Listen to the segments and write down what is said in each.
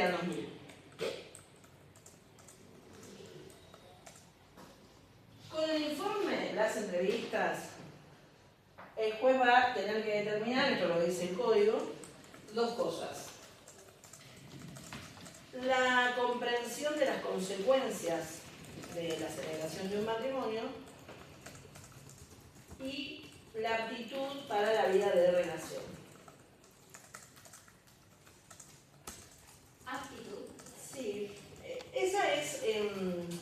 quedan 2000. Con el informe, las entrevistas, el juez va a tener que determinar, esto lo dice el código, dos cosas. La comprensión de las consecuencias de la celebración de un matrimonio y la aptitud para la vida de relación. ¿Aptitud? Sí, esa es,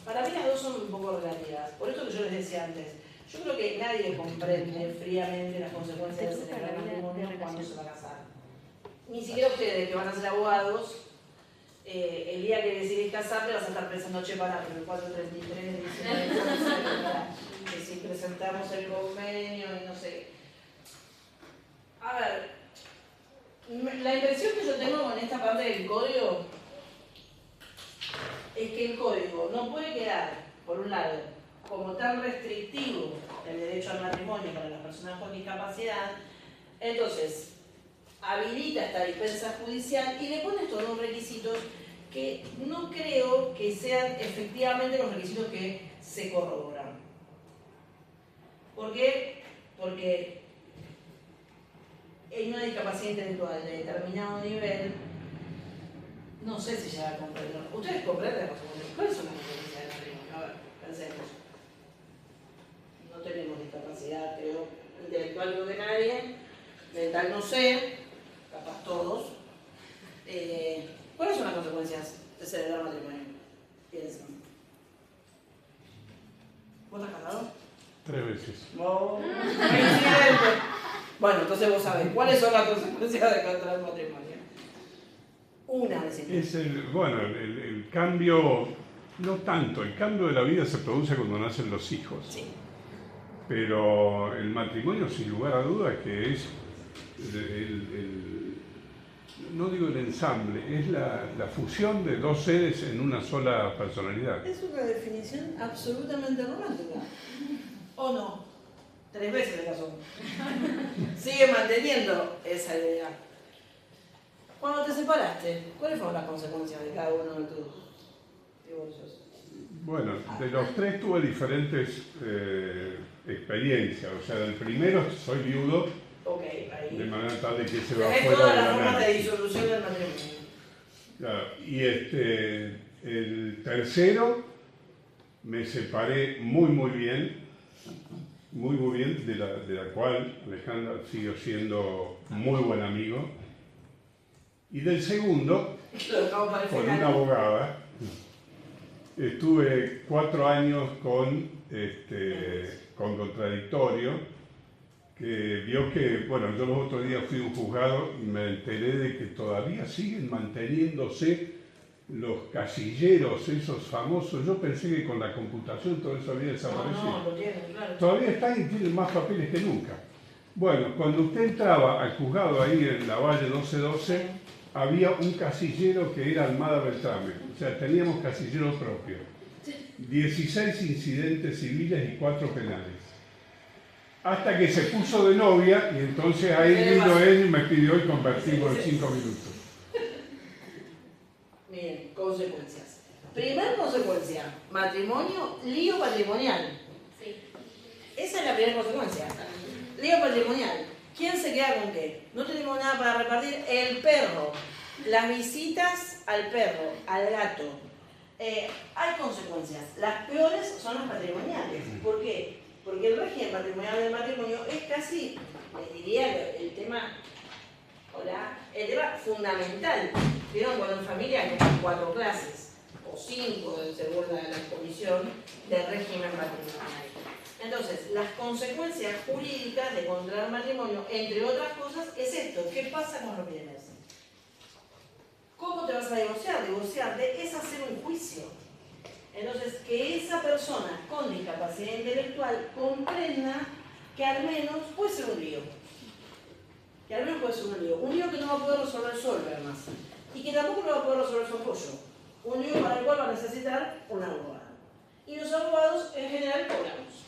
para mí las dos son un poco relativas, por eso que yo les decía antes, yo creo que nadie comprende fríamente las consecuencias de celebrar un matrimonio cuando se va a casar. Ni siquiera ustedes que van a ser abogados, el día que decidís casarte vas a estar pensando, che, para, pero el 433 dice que si presentamos el convenio y no sé. A ver, la impresión que yo tengo con esta parte del código es que el código no puede quedar, por un lado, como tan restrictivo el derecho al matrimonio para las personas con discapacidad, entonces habilita esta dispensa judicial y le pone estos dos requisitos que no creo que sean efectivamente los requisitos que se corroboran. ¿Por qué? Porque en una discapacidad intelectual de determinado nivel, no sé si llega a comprender. ¿Ustedes comprenden las consecuencias? ¿Cuáles son las consecuencias del matrimonio? A ver, pensemos. No tenemos discapacidad, creo, intelectual creo que nadie, mental no sé, capaz todos. ¿Cuáles son las consecuencias de celebrar matrimonio? Piensen. ¿Vos estás casado? 3 veces. No. Bueno, entonces vos sabés, ¿cuáles son las consecuencias de contraer el matrimonio? Una de Es el cambio, no tanto, el cambio de la vida se produce cuando nacen los hijos. Sí. Pero el matrimonio, sin lugar a dudas, que es no digo el ensamble, es la fusión de dos seres en una sola personalidad. Es una definición absolutamente romántica. ¿O no? 3 veces se casó. Sigue manteniendo esa idea. Cuando te separaste, ¿cuáles fueron las consecuencias de cada uno de tus divorcios? Bueno, de los 3 tuve diferentes experiencias. O sea, del primero soy viudo, ahí. de manera tal de que se va Tenés fuera todas de las la formas de nada. disolución del matrimonio. Claro, y el tercero me separé muy bien, de la cual Alejandra sigue siendo muy buen amigo. Y del segundo, con una abogada, estuve 4 años con contradictorio, que vio que, bueno, yo los otros días fui a un juzgado y me enteré de que todavía siguen manteniéndose los casilleros, esos famosos. Yo pensé que con la computación todo eso había desaparecido. No, lo tienen, claro. Todavía están y tienen más papeles que nunca. Bueno, cuando usted entraba al juzgado ahí en la Valle 1212, había un casillero que era Almada Beltrame. O sea, teníamos casillero propio. 16 incidentes civiles y 4 penales. Hasta que se puso de novia y entonces ahí vino él y me pidió y convertimos en 5 minutos. Miren, consecuencias. Primera consecuencia, matrimonio, lío patrimonial. Sí. Esa es la primera consecuencia. Lío patrimonial. ¿Quién se queda con qué? No tenemos nada para repartir. El perro. Las visitas al perro, al gato. Hay consecuencias. Las peores son las patrimoniales. ¿Por qué? Porque el régimen patrimonial del matrimonio es casi, les diría, el tema fundamental. ¿Vieron cuando en familia hay 4 clases? O 5, según la comisión del régimen patrimonial. Entonces, las consecuencias jurídicas de contraer matrimonio, entre otras cosas, es esto. ¿Qué pasa con los bienes? ¿Cómo te vas a divorciar? Divorciarte es hacer un juicio. Entonces, que esa persona con discapacidad intelectual comprenda que al menos puede ser un lío. Que al menos puede ser un lío. Un lío que no va a poder resolver solo, además. Y que tampoco lo va a poder resolver su apoyo. Un lío para el cual va a necesitar un abogado. Y los abogados, en general, cobramos.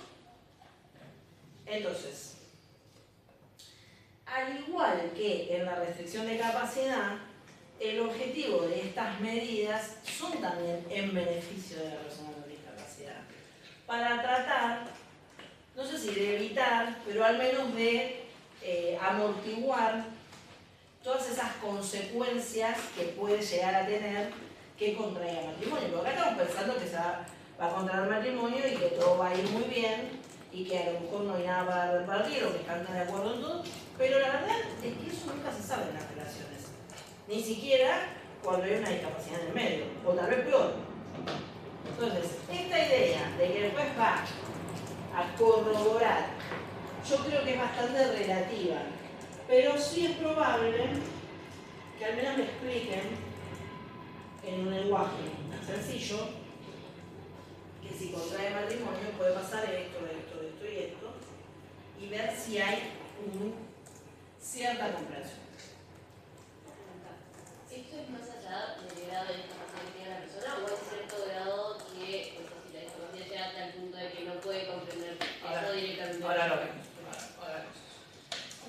Entonces, al igual que en la restricción de capacidad, el objetivo de estas medidas son también en beneficio de la persona con discapacidad, para tratar, no sé si de evitar, pero al menos de amortiguar todas esas consecuencias que puede llegar a tener que contraiga matrimonio. Porque acá estamos pensando que se va a contraer matrimonio y que todo va a ir muy bien y que a lo mejor no hay nada para repartir o que están de acuerdo en todo, pero la verdad es que eso nunca se sabe en las relaciones. Ni siquiera cuando hay una discapacidad en el medio, o tal vez peor. Entonces, esta idea de que después va a corroborar, yo creo que es bastante relativa, pero sí es probable que al menos me expliquen en un lenguaje sencillo que si contrae matrimonio puede pasar esto y esto, y ver si hay cierta comprensión. ¿Esto es más allá del grado de discapacidad que tiene la persona o hay cierto grado que, o sea, si la discapacidad llega hasta el punto de que no puede comprender eso directamente? Ahora lo vemos.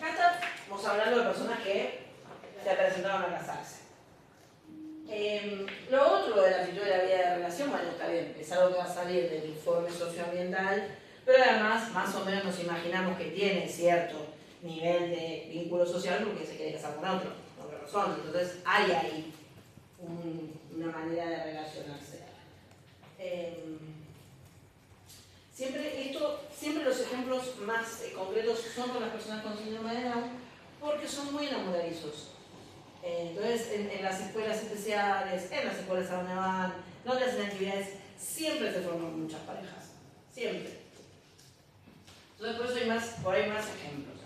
Acá estamos hablando de personas que se presentaron a casarse. Lo otro de la actitud de la vida de relación, bueno, está bien, es algo que va a salir del informe socioambiental, pero además, más o menos nos imaginamos que tiene cierto nivel de vínculo social porque se quiere casar con otra persona. Entonces, hay ahí una manera de relacionarse. Siempre los ejemplos más concretos son con las personas con síndrome de Down porque son muy enamoradizos. Entonces, en las escuelas especiales, en las escuelas a donde van, donde hacen actividades, siempre se forman muchas parejas. Siempre. Entonces, por eso por ahí más ejemplos.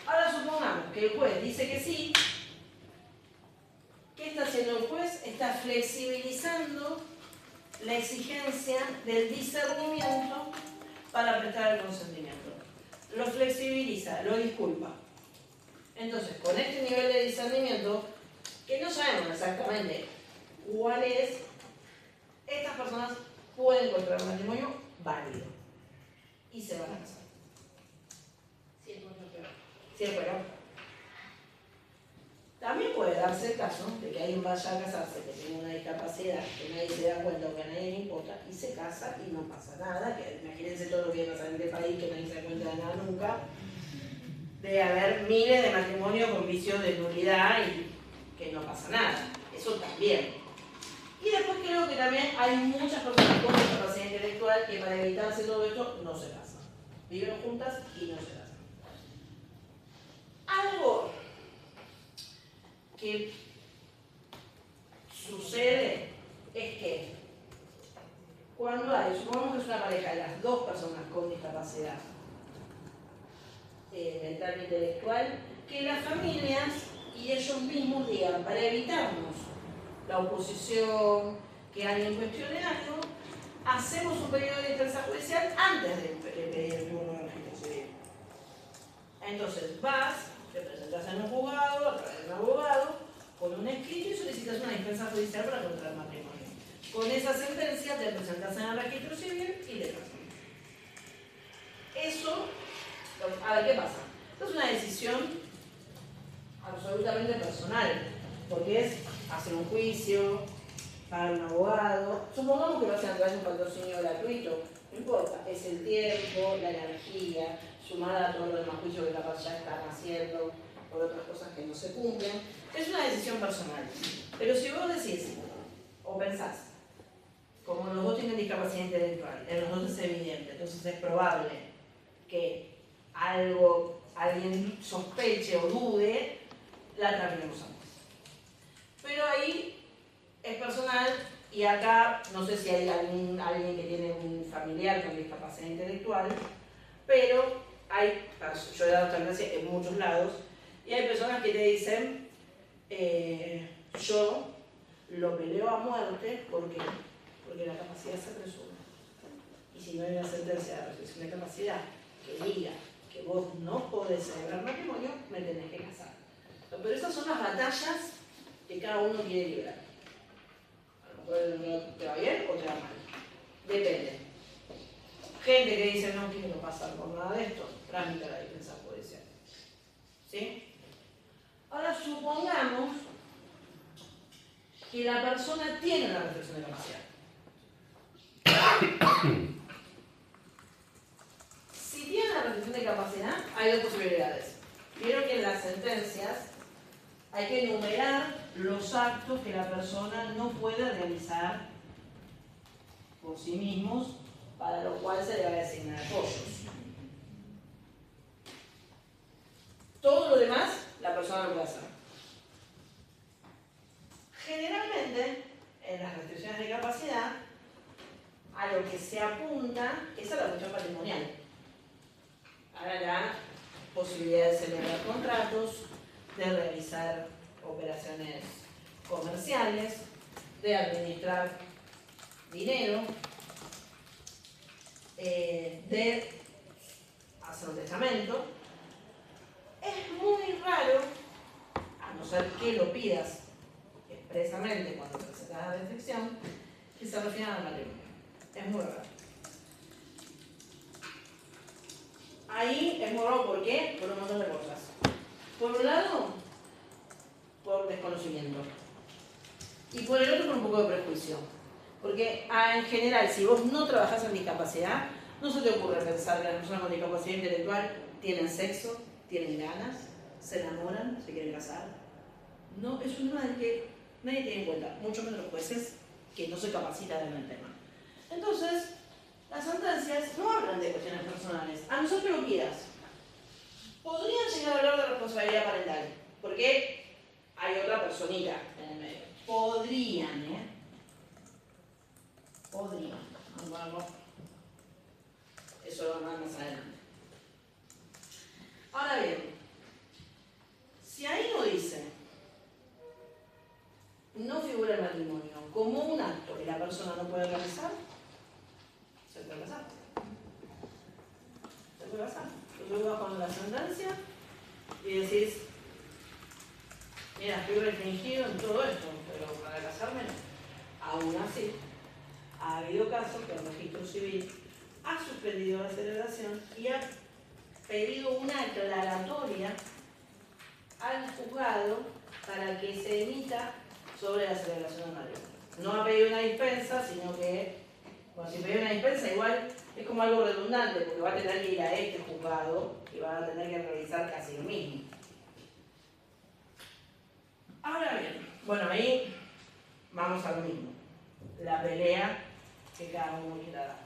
Ahora supongamos que el juez dice que sí. ¿Qué está haciendo el juez? Está flexibilizando la exigencia del discernimiento para prestar el consentimiento. Lo flexibiliza, lo disculpa. Entonces, con este nivel de discernimiento, que no sabemos exactamente cuál es, estas personas pueden contraer un matrimonio válido y se van a casar. Sí, es mucho peor. Sí, bueno. También puede darse el caso de que alguien vaya a casarse, que tenga una discapacidad, que nadie se da cuenta o que a nadie le importa, y se casa y no pasa nada. Que imagínense todo lo que va a pasar en este país, que nadie se da cuenta de nada nunca. Debe haber miles de matrimonios con vicio de nulidad y que no pasa nada. Eso también. Y después creo que también hay muchas personas con discapacidad intelectual que para evitarse todo esto no se casan. Viven juntas y no se casan. Algo que sucede es que cuando supongamos que es una pareja de las dos personas con discapacidad mental e intelectual, que las familias y ellos mismos digan, para evitarnos la oposición, que alguien cuestione algo, hacemos un periodo de instancia judicial antes de pedir el turno de registro civil. Entonces vas, te presentas en un juzgado, a través de un abogado, con un escrito y solicitas una dispensa judicial para contraer matrimonio. Con esa sentencia te presentas en el registro civil y le casas. Eso, a ver qué pasa. Esto es una decisión absolutamente personal, porque es hacer un juicio, pagar un abogado. Supongamos que lo hacen a través de un patrocinio gratuito, no importa, es el tiempo, la energía, sumada a todos los demás juicios que capaz ya están haciendo por otras cosas que no se cumplen. Es una decisión personal. Pero si vos decís, o pensás, como los dos tienen discapacidad intelectual, en los dos es evidente, entonces es probable que alguien sospeche o dude, la traminemos antes. Pero ahí es personal y acá no sé si hay alguien que tiene un familiar con discapacidad intelectual, pero yo he dado eutanasia en muchos lados y hay personas que te dicen yo lo peleo a muerte porque la capacidad se resuelve. Y si no hay una sentencia de restricción de capacidad que diga que vos no podés celebrar matrimonio, me tenés que casar. Pero esas son las batallas que cada uno quiere librar. A lo mejor te va bien o te va mal. Depende. Gente que dice no quiero pasar por nada de esto, tramita la dispensa judicial. ¿Sí? Ahora supongamos que la persona tiene una restricción de capacidad. Si tiene una restricción de capacidad, hay dos posibilidades. Vieron que en las sentencias hay que enumerar los actos que la persona no puede realizar por sí mismos, para lo cual se le va a designar apoyos. Todo lo demás, la persona lo puede hacer. Generalmente, en las restricciones de capacidad, a lo que se apunta es a la cuestión patrimonial. A la posibilidad de celebrar contratos, de realizar operaciones comerciales, de administrar dinero, de hacer un testamento. Es muy raro, a no ser que lo pidas expresamente cuando presentas la restricción, que se refieran al matrimonio. Es muy raro. Ahí es muy raro, ¿por qué? Por un montón de cosas. Por un lado, por desconocimiento. Y por el otro, por un poco de prejuicio. Porque en general, si vos no trabajás en discapacidad, no se te ocurre pensar que las personas con discapacidad intelectual tienen sexo, tienen ganas, se enamoran, se quieren casar. No, es un tema del que nadie tiene en cuenta, mucho menos los jueces que no se capacitan en el tema. Entonces, las sentencias no hablan de cuestiones personales, a no ser que lo quieras. Podrían llegar a hablar de responsabilidad parental, porque hay otra personita en el medio. Podrían, Podrían. Vamos. Eso lo vamos más adelante. Ahora bien, si ahí no dice, no figura el matrimonio como un acto que la persona no puede realizar, se puede pasar. Se puede pasar. Tú vas con la sentencia y decís, mira, estoy restringido en todo esto, pero para casarme no. Aún así, ha habido casos que el registro civil ha suspendido la celebración y ha pedido una aclaratoria al juzgado para que se emita sobre la celebración del matrimonio. No ha pedido una dispensa, sino que, bueno, si pide una dispensa, igual es como algo redundante, porque va a tener que ir a este juzgado y va a tener que realizar casi lo mismo. Ahora bien, bueno, ahí vamos a lo mismo. La pelea que cada uno quiera dar.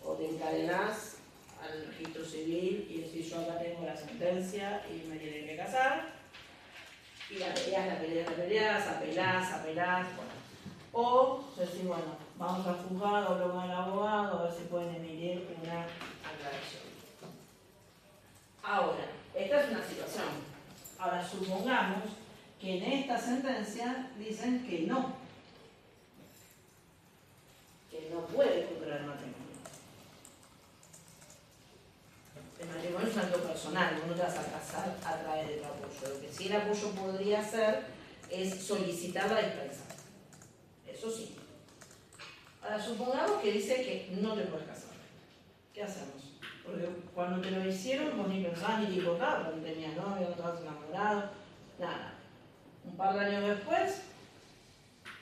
O te encadenás al registro civil y decís, yo acá tengo la sentencia y me tienen que casar, y la peleas, apelás, bueno. O decís, bueno, vamos al juzgado, hablo con el abogado, a ver si pueden emitir una aclaración. Ahora, esta es una situación. Ahora, supongamos que en esta sentencia dicen que no puede contraer matrimonio. El matrimonio es un acto personal, vos no te vas a casar a través de tu apoyo. Lo que sí el apoyo podría hacer es solicitar la dispensa. Eso sí. Ahora, supongamos que dice que no te puedes casar. ¿Qué hacemos? Porque cuando te lo hicieron, vos ni pensabas ni te importaba, no tenías novio, no estabas enamorado, nada. Un par de años después,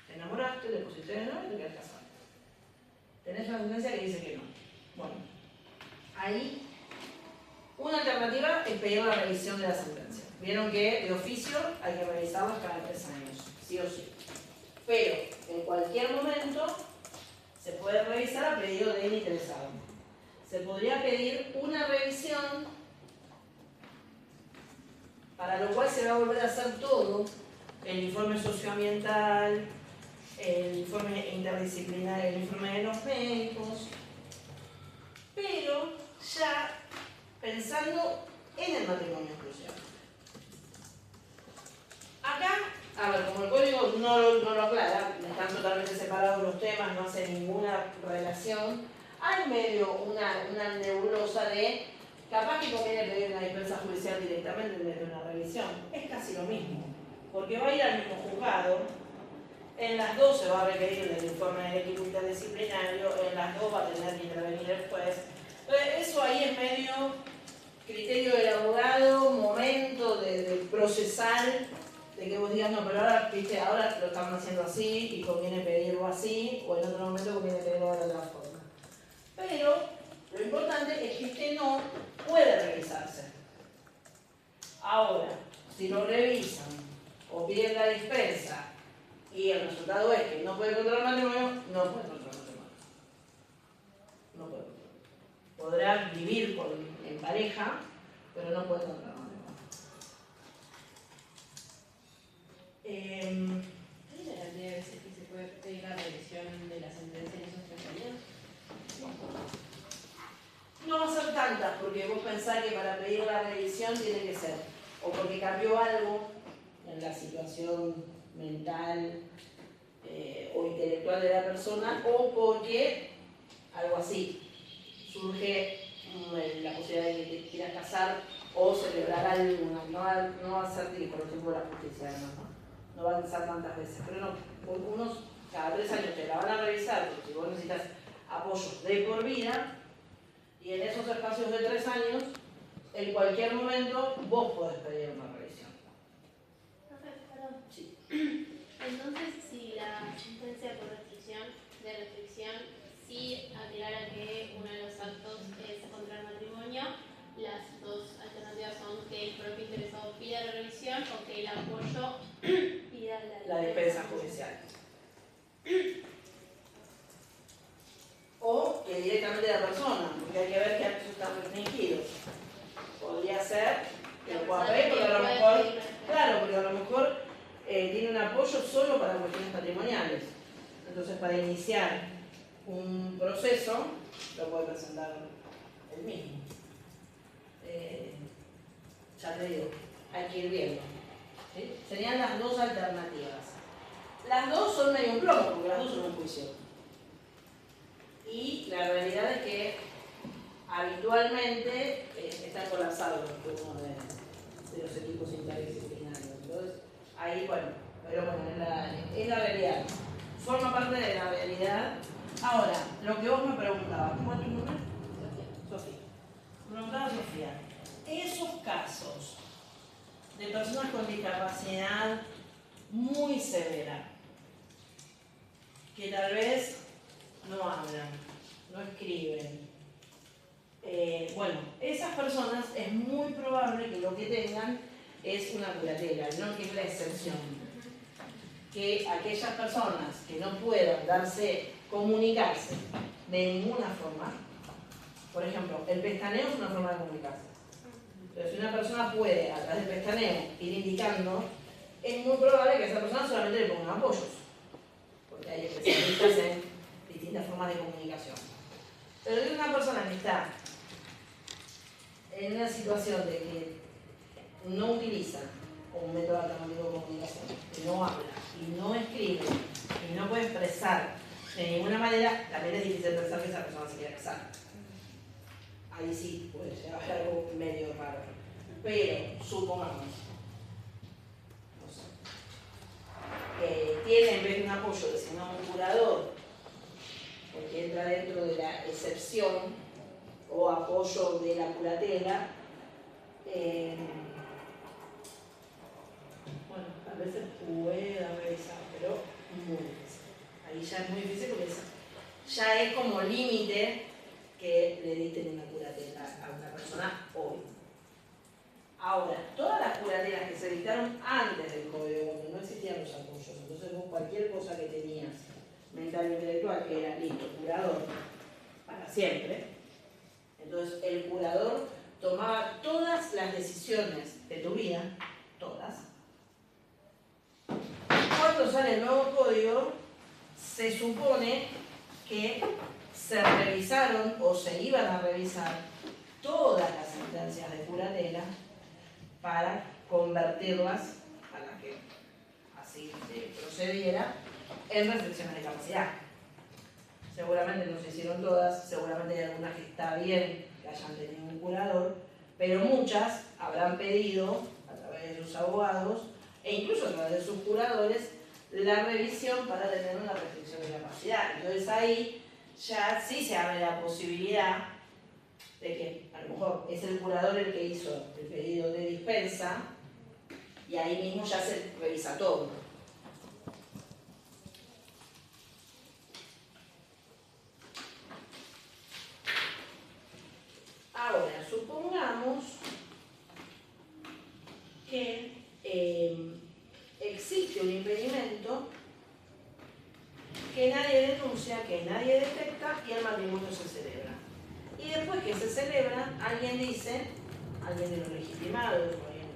te enamoraste, te pusiste de novio y te quedas casado. Tenés una sentencia que dice que no. Bueno, ahí una alternativa es pedir la revisión de la sentencia. Vieron que de oficio hay que revisarlas cada 3 años, sí o sí. Pero en cualquier momento se puede revisar a pedido del interesado. Se podría pedir una revisión, para lo cual se va a volver a hacer todo, el informe socioambiental, el informe interdisciplinario, el informe de los médicos, pero ya pensando en el matrimonio exclusivo. Acá, a ver, como el código no lo aclara, están totalmente separados los temas, no hace ninguna relación, hay medio una nebulosa de capaz que conviene pedir una dispensa judicial directamente en vez de una revisión. Es casi lo mismo, porque va a ir al mismo juzgado, en las dos se va a requerir el informe del equipo interdisciplinario, en las dos va a tener que intervenir el juez. Eso ahí es medio criterio del abogado, momento de procesar de que vos digas, no, pero ahora, viste, ahora lo estamos haciendo así y conviene pedirlo así, o en otro momento conviene pedirlo de otra forma. Pero lo importante es que este no puede revisarse. Ahora, si lo revisan o piden la dispensa y el resultado es que no puede contraer matrimonio, no puede contraer matrimonio. No puede contraer. Podrá vivir en pareja, pero no puede contraer matrimonio. ¿Hay una cantidad de veces que se puede pedir la revisión de la sentencia en esos 3 años? No va a ser tantas, porque vos pensás que para pedir la revisión tiene que ser o porque cambió algo en la situación mental o intelectual de la persona, o porque algo así surge la posibilidad de que te quieras casar o celebrar algo. No va a ser por ejemplo la justicia, no va a pasar tantas veces, pero no, unos cada 3 años te la van a revisar porque vos necesitas apoyos de por vida. Y en esos espacios de 3 años, en cualquier momento, vos podés pedir una revisión. Profe, perdón. Sí. Entonces, si la sentencia por restricción sí aclara que uno de los actos es contraer matrimonio, las dos alternativas son que el propio interesado pida la revisión o que el apoyo pida La defensa judicial. O que directamente la persona, porque hay que ver qué actos están restringidos. Podría ser que lo pueda pedir, porque a lo mejor, claro, porque a lo mejor tiene un apoyo solo para cuestiones patrimoniales. Entonces, para iniciar un proceso, lo puede presentar él mismo. Ya te digo, hay que ir viendo. ¿Sí? Serían las dos alternativas. Las dos son medio un plomo, porque las dos son un juicio. Y la realidad es que habitualmente están colapsados los turnos de los equipos interdisciplinarios. Entonces, ahí, bueno, pero bueno, es la realidad. Forma parte de la realidad. Ahora, lo que vos me preguntabas, ¿cómo es tu nombre? Sofía. Me preguntaba Sofía, esos casos de personas con discapacidad muy severa, que tal vez no hablan, no escriben. Bueno, esas personas es muy probable que lo que tengan es una curatela, no que es la excepción. Que aquellas personas que no puedan comunicarse de ninguna forma, por ejemplo, el pestaneo es una forma de comunicarse. Pero si una persona puede, a través del pestaneo, ir indicando, es muy probable que a esa persona solamente le pongan apoyos, porque hay especialistas en distintas formas de comunicación. Pero si una persona que está en una situación de que no utiliza un método alternativo de comunicación, que no habla y no escribe y no puede expresar de ninguna manera, también es difícil pensar que esa persona se quiera casar. Ahí sí puede llegar a haber algo medio raro. Pero, supongamos, no sé, tiene en vez de un apoyo designado un curador, porque entra dentro de la excepción o apoyo de la curatela, bueno, a veces puede revisar, pero muy difícil. Ahí ya es muy difícil porque ya es como límite que le dicten una curatela a una persona hoy. Ahora, todas las curatelas que se dictaron antes del código, cuando no existían los apoyos, entonces vos cualquier cosa que tenías mental e intelectual, que era listo, curador, para siempre, entonces el curador tomaba todas las decisiones de tu vida, todas. Cuando sale el nuevo código, se supone que se revisaron o se iban a revisar todas las sentencias de curatela para convertirlas, para que así se procediera, en restricciones de capacidad. Seguramente no se hicieron todas, seguramente hay algunas que está bien que hayan tenido un curador, pero muchas habrán pedido, a través de sus abogados, e incluso a través de sus curadores, la revisión para tener una restricción de capacidad. Entonces ahí ya sí se abre la posibilidad de que a lo mejor es el curador el que hizo el pedido de dispensa, y ahí mismo ya se revisa todo. Ahora, supongamos que existe un impedimento que nadie denuncia, que nadie detecta y el matrimonio se celebra. Y después que se celebra, alguien dice, alguien de los legitimados o alguien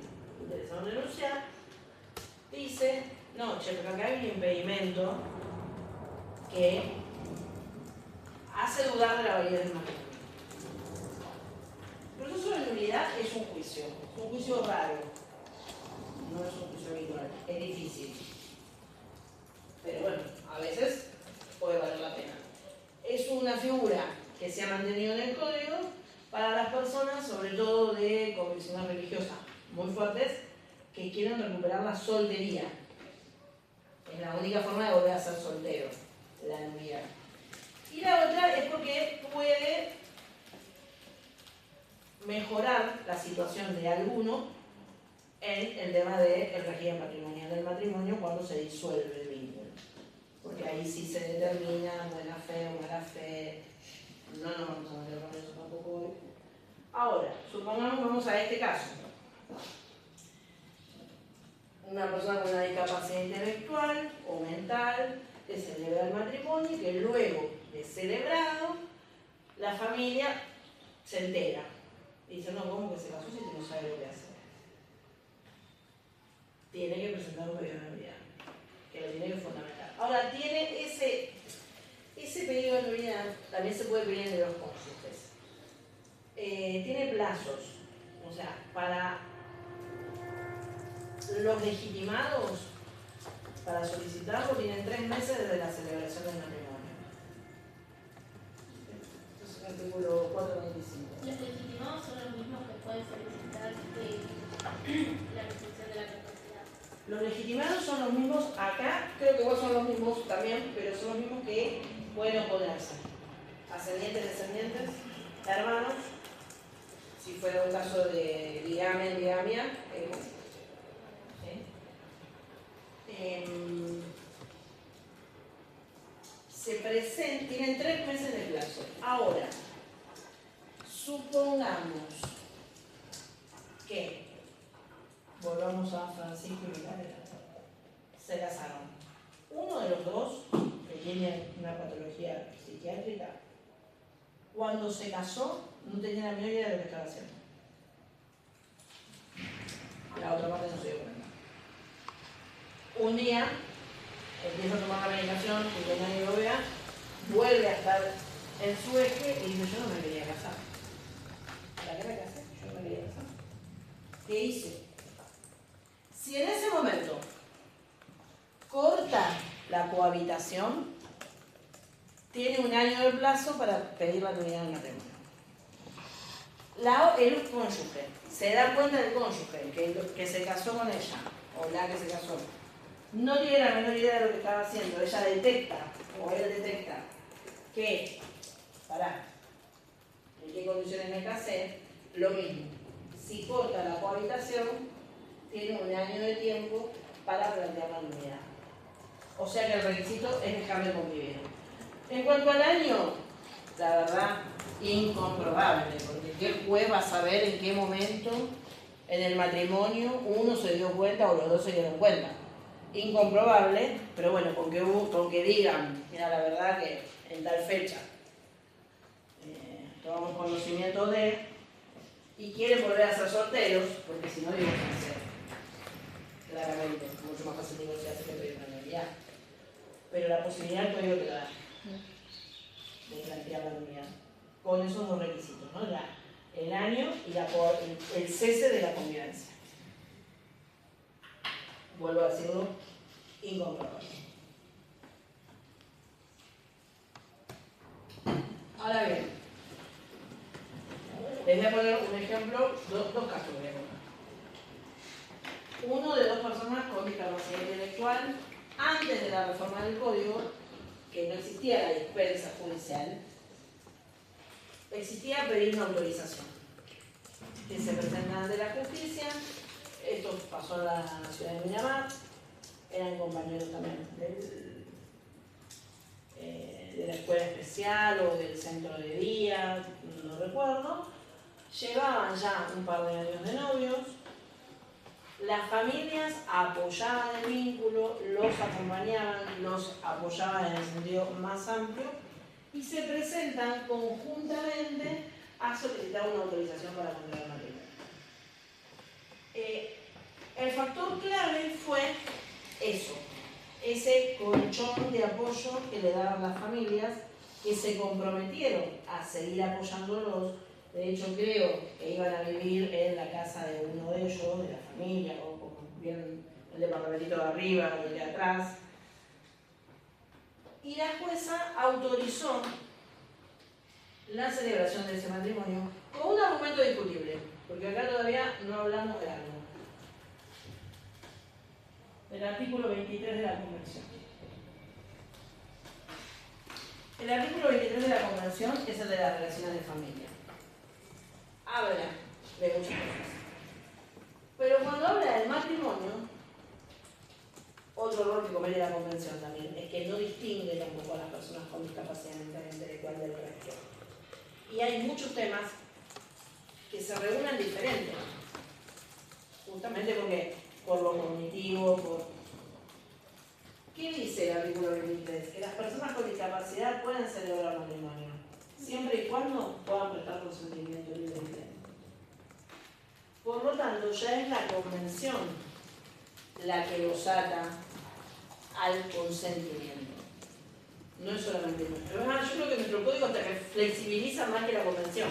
interesado en denunciar, dice, no, che, pero acá hay un impedimento que hace dudar de la validez del matrimonio. El proceso de nulidad es un juicio raro, no es un juicio habitual, es difícil. Pero bueno, a veces puede valer la pena. Es una figura que se ha mantenido en el código para las personas, sobre todo de convicciones religiosas muy fuertes, que quieren recuperar la soltería. Es la única forma de volver a ser soltero, la nulidad. Y la otra es porque puede mejorar la situación de alguno en el tema del régimen patrimonial del matrimonio cuando se disuelve el vínculo. Porque ahí sí se determina buena fe o mala fe. No nos vamos a meter con eso tampoco hoy. Ahora, supongamos, vamos a este caso. Una persona con una discapacidad intelectual o mental que celebra el matrimonio y que luego de celebrado, la familia se entera. Y dice, no, ¿cómo que se casó si tú no sabes lo que hacer? Tiene que presentar un pedido de nulidad, que lo tiene que fundamentar. Ahora, tiene ese pedido de nulidad, también se puede pedir entre los cónyuges. Tiene plazos, o sea, para los legitimados, para solicitarlo, tienen 3 meses desde la celebración del matrimonio. Esto es el artículo 495. Los legitimados son los mismos que pueden solicitar la restricción de la capacidad. Los legitimados son los mismos acá, creo que igual son los mismos también, pero son los mismos que pueden oponerse. Ascendientes, descendientes, hermanos, si fuera un caso de bigamia, se presentan, tienen 3 meses de plazo. Ahora, supongamos que, volvamos a Francisco y Micaela, se casaron. Uno de los dos, que tiene una patología psiquiátrica, cuando se casó no tenía la menor idea de lo que estaba haciendo. La otra parte no se dio cuenta. Un día empieza a tomar la medicación y que nadie lo vea, vuelve a estar en su eje y dice, yo no me quería casar. ¿Para qué me casé? Yo no me quería casar. ¿Qué hice? Si en ese momento corta la cohabitación, tiene 1 año de plazo para pedir la nulidad del matrimonio. El cónyuge, se da cuenta del cónyuge que se casó con ella, o la que se casó, no tiene la menor idea de lo que estaba haciendo, ella detecta, o él detecta, que, ¿en qué condiciones me casé? Lo mismo. Si corta la cohabitación, tiene 1 año de tiempo para plantear la nulidad. O sea que el requisito es dejar de convivir. En cuanto al año, la verdad, incomprobable, porque ¿qué juez va a saber en qué momento en el matrimonio uno se dio cuenta o los dos se dieron cuenta? Incomprobable, pero bueno, con que digan, mira, la verdad que en tal fecha tomamos conocimiento de, y quieren volver a ser solteros, porque si no, digo que hacer. Claramente, mucho más fácil negociarse que pedir una nulidad. Pero la posibilidad el código te la da de plantear la nulidad con esos 2 requisitos, ¿no? El año y el cese de la convivencia. Vuelvo a decirlo, incomprobable. Ahora bien, les voy a poner un ejemplo, dos casos voy a poner. Uno de 2 personas con discapacidad intelectual, antes de la reforma del código, que no existía la dispensa judicial, existía pedir una autorización, que se presenta ante la justicia Esto pasó en la ciudad de Miramar, eran compañeros también de la escuela especial o del centro de día, no recuerdo. Llevaban ya un par de años de novios, las familias apoyaban el vínculo, los acompañaban, los apoyaban en el sentido más amplio y se presentan conjuntamente a solicitar una autorización para contraer matrimonio. El factor clave fue eso, ese colchón de apoyo que le daban las familias que se comprometieron a seguir apoyándolos. De hecho, creo que iban a vivir en la casa de uno de ellos, de la familia, o como bien el departamentito de arriba o el de atrás. Y la jueza autorizó la celebración de ese matrimonio con un argumento discutible, porque acá todavía no hablamos de algo. El artículo 23 de la Convención. El artículo 23 de la Convención es el de las relaciones de familia. Habla de muchas cosas. Pero cuando habla del matrimonio, otro error que comete la Convención también es que no distingue tampoco a las personas con discapacidad mental e intelectual del resto. Y hay muchos temas que se regulan diferentes, justamente porque por lo cognitivo, por... ¿Qué dice el artículo 23? Que las personas con discapacidad pueden celebrar matrimonio, siempre y cuando puedan prestar consentimiento libremente. Por lo tanto, ya es la Convención la que los ata al consentimiento. No es solamente nuestro. Yo creo que nuestro código hasta que flexibiliza más que la Convención.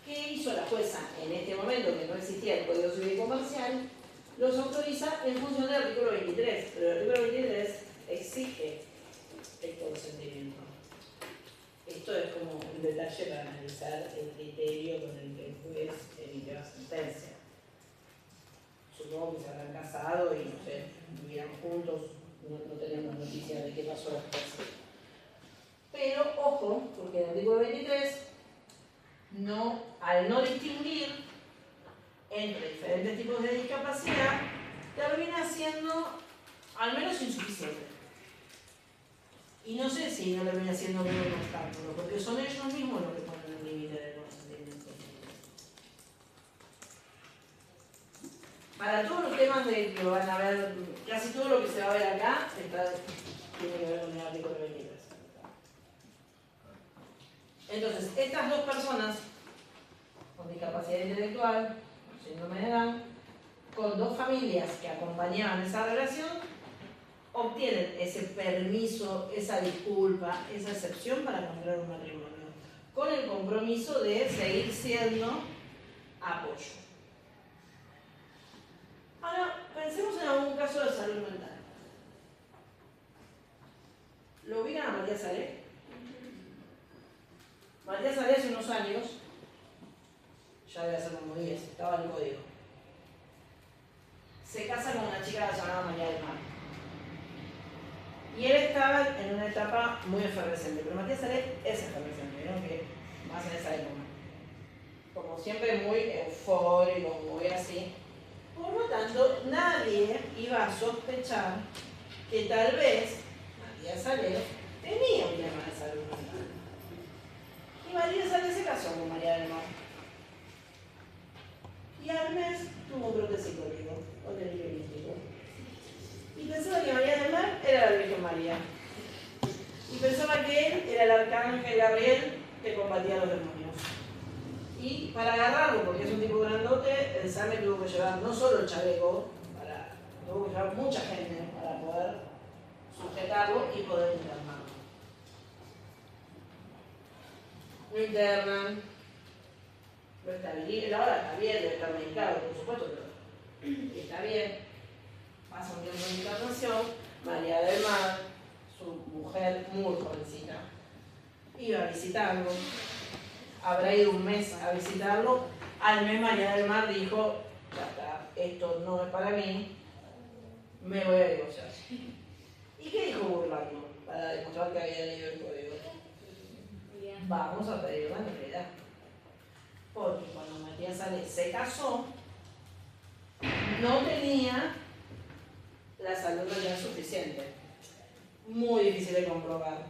¿Qué hizo la jueza en este momento que no existía el Código Civil y Comercial? Los autoriza en función del artículo 23, pero el artículo 23 exige el consentimiento. Esto es como un detalle para analizar el criterio con el que el juez emitió la sentencia. Supongo que se habrán casado y no sé, vivían juntos, no tenemos noticia de qué pasó después. Pero ojo, porque el artículo 23 al no distinguir entre diferentes tipos de discapacidad, termina siendo al menos insuficiente. Y no sé si no termina siendo un obstáculo, porque son ellos mismos los que ponen el límite del consentimiento. Para todos los temas de que van a ver, casi todo lo que se va a ver acá tiene que ver con el artículo 23. Entonces, estas dos personas con discapacidad intelectual, síndrome de Down, con dos familias que acompañaban esa relación, obtienen ese permiso, esa disculpa, esa excepción para contraer un matrimonio, con el compromiso de seguir siendo apoyo. Ahora, pensemos en algún caso de salud mental. ¿Lo ubican a Matías Salé? Matías Salé hace unos años, ya debe ser como 10, estaba en el código. Se casa con una chica llamada María del Mar. Y él estaba en una etapa muy efervescente, pero Matías Salé es efervescente, ¿vieron? Que más en esa época. Como siempre muy eufórico, muy así. Por lo tanto, nadie iba a sospechar que tal vez Matías Salé tenía un tema de salud mental. Y Matías Salé se casó con María del Mar. Y al mes tuvo un brote psicótico o delirio místico. Y pensaba que María del Mar era la Virgen María. Y pensaba que él era el arcángel Gabriel que combatía a los demonios. Y para agarrarlo, porque es un tipo grandote, el SAME tuvo que llevar no solo el chaleco, tuvo que llevar mucha gente para poder sujetarlo y poder internarlo. Lo internan, lo estabilizan, ahora está bien, debe estar medicado, por supuesto, pero está bien. Pasa un tiempo de internación, María del Mar, su mujer muy jovencita, iba a visitarlo. Habrá ido un mes a visitarlo. Al mes María del Mar dijo, ya está, esto no es para mí, me voy a divorciar. ¿Y qué dijo Burlando? Para demostrar que había leído el código. Vamos a pedir una nulidad. Porque cuando Matías Salé se casó, no tenía la salud mental suficiente. Muy difícil de comprobar.